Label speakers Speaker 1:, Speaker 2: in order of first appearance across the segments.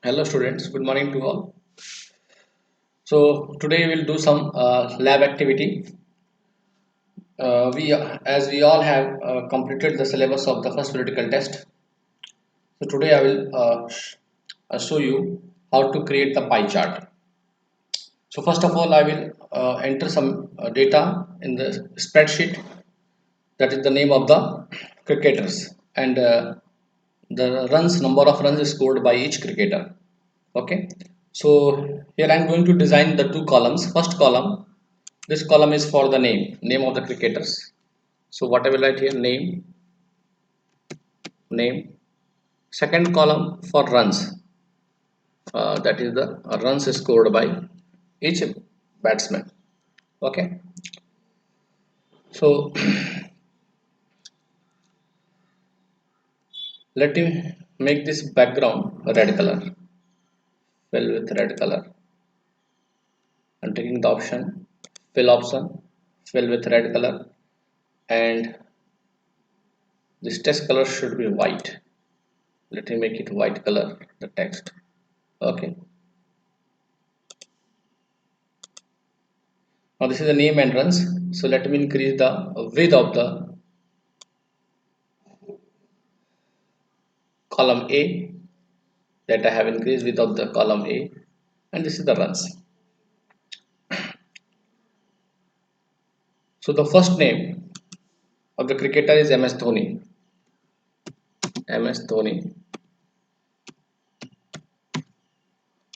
Speaker 1: Hello students, good morning to all. So today we'll do some lab activity. As we all have completed the syllabus of the first theoretical test. So today I will show you how to create the pie chart. So first of all, I will enter some data in the spreadsheet. That is the name of the cricketers and the runs number of runs scored by each cricketer. Okay, so here I'm going to design the two columns. First column, this column is for the name of the cricketers. So what I will write here, name. Second column for runs, that is the runs scored by each batsman. Okay, so let me make this background red color, fill with red color. I'm taking the option, fill option, fill with red color, and this text color should be white. Let me make it white color, the text. Okay, now this is the name and runs. So let me increase the width of the column A, that I have increased width of the column A, and this is the runs. So the first name of the cricketer is MS Dhoni. MS Dhoni.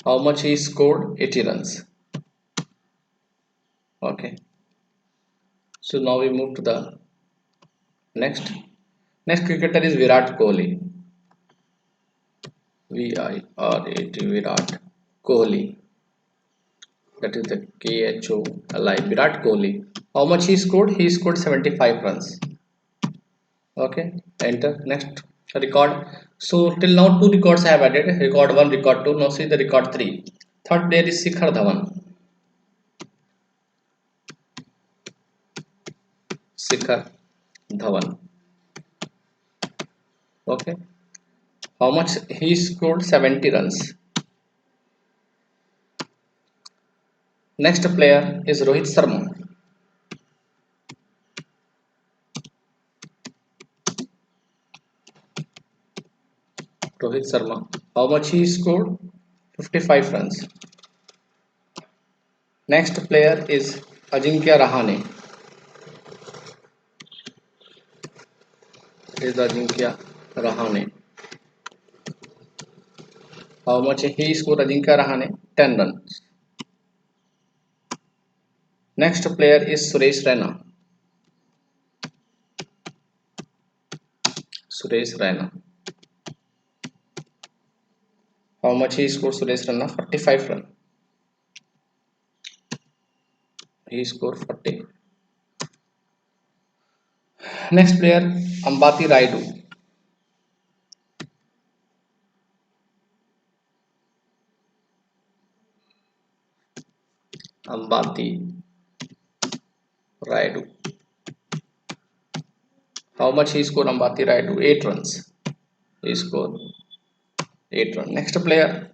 Speaker 1: How much he scored? 80 runs. Okay, so now we move to the next. Next cricketer is Virat Kohli. VIRAT, Virat Kohli. That is the KHOLI, Virat Kohli. How much he scored? He scored 75 runs. Okay, enter. Next record. So till now two records I have added. Record 1, record 2. Now see the record 3. Third player is Shikhar Dhawan. Shikhar Dhawan. Okay. How much he scored? 70 runs. Next player is Rohit Sharma. Rohit Sharma. How much he scored? 55 runs. Next player is Ajinkya Rahane. Is Ajinkya Rahane. How much he scored? Ajinkya Rahane? 10 runs. Next player is Suresh Raina. Suresh Raina. How much he scored? Suresh Raina? 45 runs. He scored 40. Next player, Ambati Rayudu. Ambati Rayudu. How much he scored? Ambati Rayudu? 8 runs. He scored 8 runs. Next player,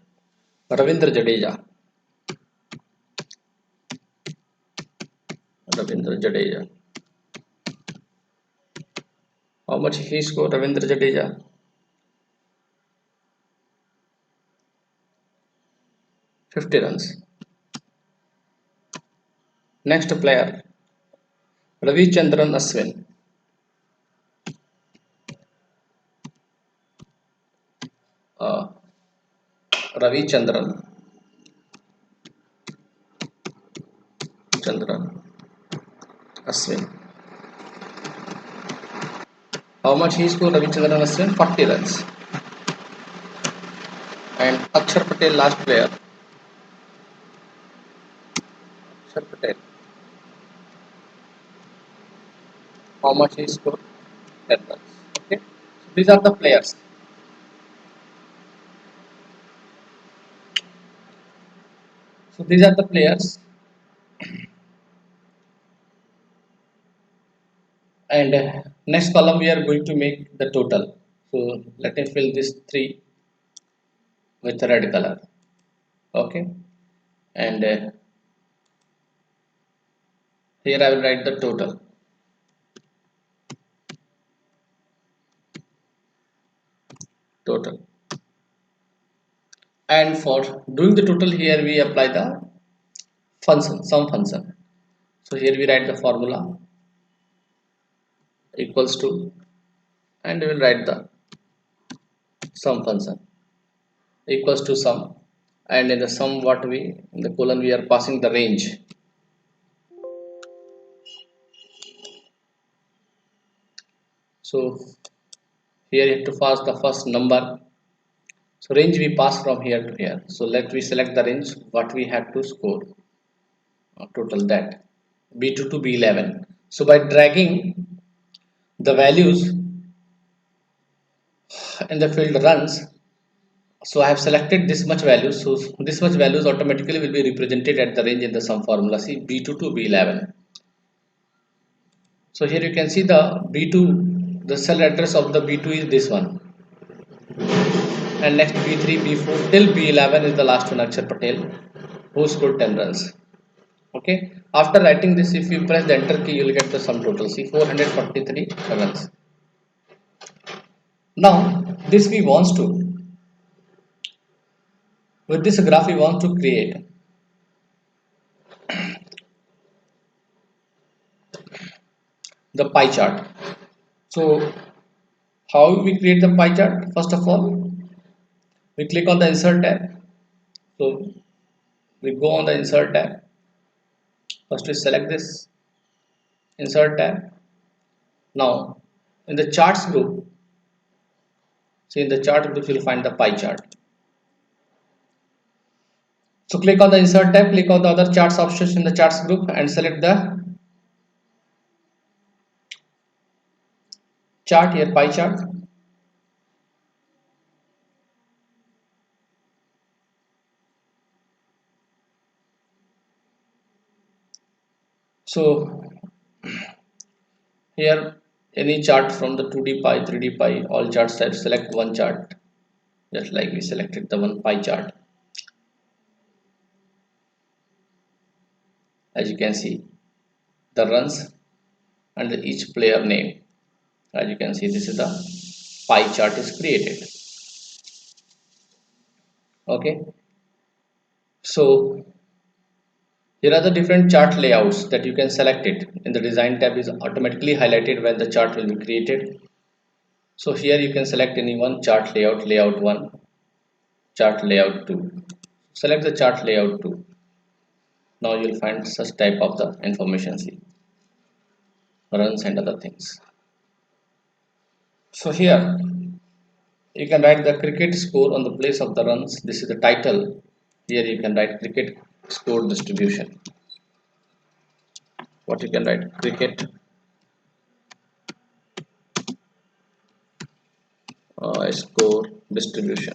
Speaker 1: Ravindra Jadeja. Ravindra Jadeja. How much he scored? Ravindra Jadeja? 50 runs. Next player, Ravichandran Ashwin. Uh, Ravichandran Chandran Ashwin. How much he scored? Ravichandran Ashwin? 40 runs. And Akshar Patel, last player. Akshar Patel. How much he scored? 10 runs. Okay. So these are the players. So these are the players. And next column we are going to make the total. So let me fill this 3. with red color. Okay, and here I will write the total, and for doing the total here we apply the function, sum function. So here we write the formula equals to, and we will write the sum function equals to sum, and in the sum what we, in the colon we are passing the range. So here you have to pass the first number. So range we pass from here to here. So let we select the range what we have to score, total that B2 to B11. So by dragging the values in the field runs, so I have selected this much value. So this much values automatically will be represented at the range in the sum formula. See B2 to B11. So here you can see the B2, the cell address of the B2 is this one, and next B3, B4 till B11 is the last one, Akshar Patel, who scored 10 runs. Okay, after writing this, if you press the enter key, you will get the sum total. See 443 runs. Now, this we want to, with this graph, we want to create the pie chart. So, how we create the pie chart? First of all, we click on the insert tab. So, we go on the insert tab. First, we select this insert tab. Now, in the charts group, see in the chart group, you will find the pie chart. So, click on the insert tab, click on the other charts options in the charts group, and select the chart here, pie chart. So, here any chart from the 2D pie, 3D pie, all chart types, select one chart, just like we selected the one pie chart. As you can see, the runs and each player name. As you can see, this is the pie chart is created. Okay, so here are the different chart layouts that you can select it. In the design tab is automatically highlighted when the chart will be created. So here you can select any one chart layout, layout 1, chart layout 2. Select the chart layout 2. Now you will find such type of the information, see, runs and other things. So here you can write the cricket score on the place of the runs. This is the title. Here you can write cricket score distribution. What you can write, cricket score distribution.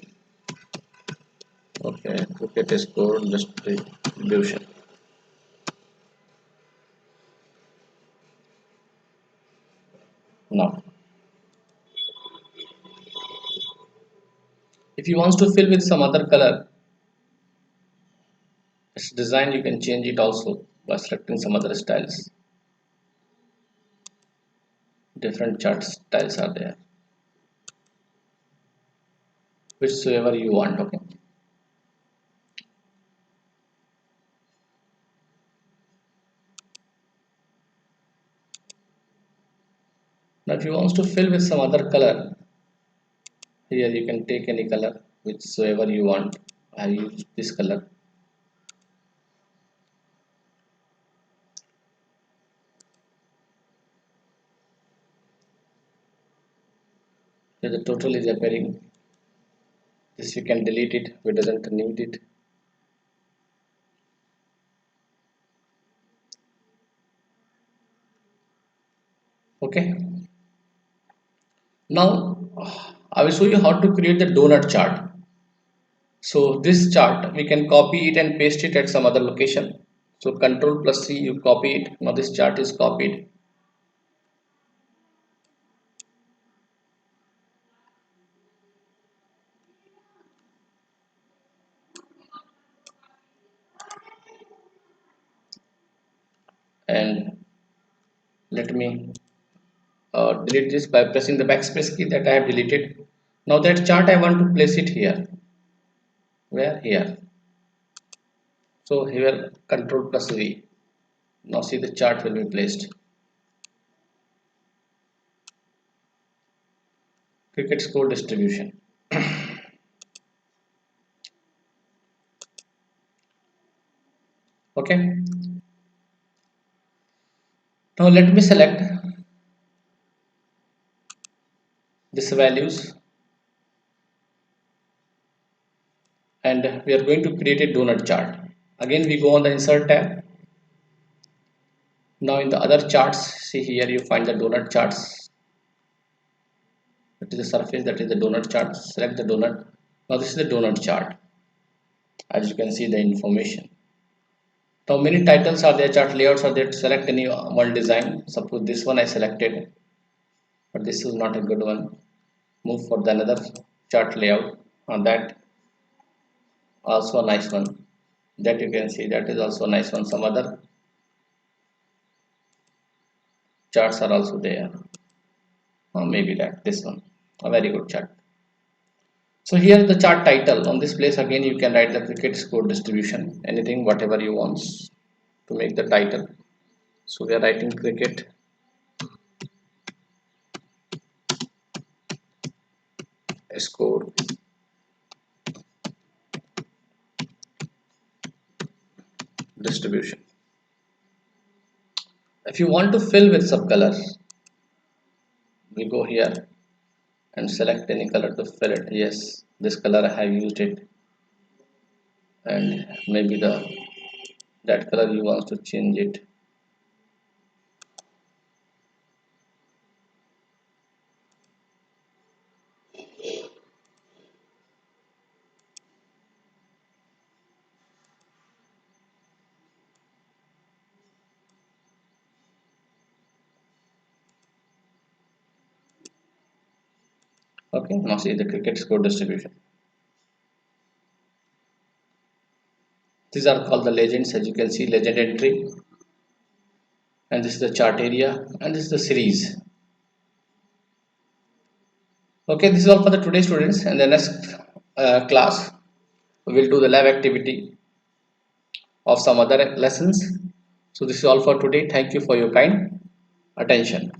Speaker 1: Okay, cricket score distribution. Now, if you want to fill with some other color, its design you can change it also by selecting some other styles. Different chart styles are there, whichsoever you want. Okay. Now, if you want to fill with some other color, here you can take any color whichsoever you want. I use this color. Here the total is appearing. This we can delete it. We doesn't need it. Okay. Now I will show you how to create the donut chart. So this chart we can copy it and paste it at some other location. So Control plus C, you copy it. Now this chart is copied. and let me delete this by pressing the backspace key that I have deleted. Now that chart I want to place it here. Where? Here. So here control plus V. Now see the chart will be placed. Cricket score distribution. Okay. Now let me select this values and we are going to create a donut chart. Again we go on the insert tab. Now in the other charts, see here you find the donut charts. That is the surface, that is the donut chart. Select the donut. Now this is the donut chart. As you can see the information. Now many titles are there, chart layouts are there. Select any one design. Suppose this one I selected, but this is not a good one. Move for the another chart layout. On that also a nice one. That you can see that is also a nice one. Some other charts are also there. Or maybe that this one. A very good chart. So here the chart title. On this place again you can write the cricket score distribution. Anything whatever you want to make the title. So we are writing cricket score distribution. If you want to fill with some color, we go here and select any color to fill it. Yes, this color I have used it, and maybe the that color you want to change it. Okay, now see the cricket score distribution. These are called the legends, as you can see, legend entry, and this is the chart area, and this is the series. Okay, this is all for the today students, and the next class we will do the lab activity of some other lessons. So this is all for today. Thank you for your kind attention.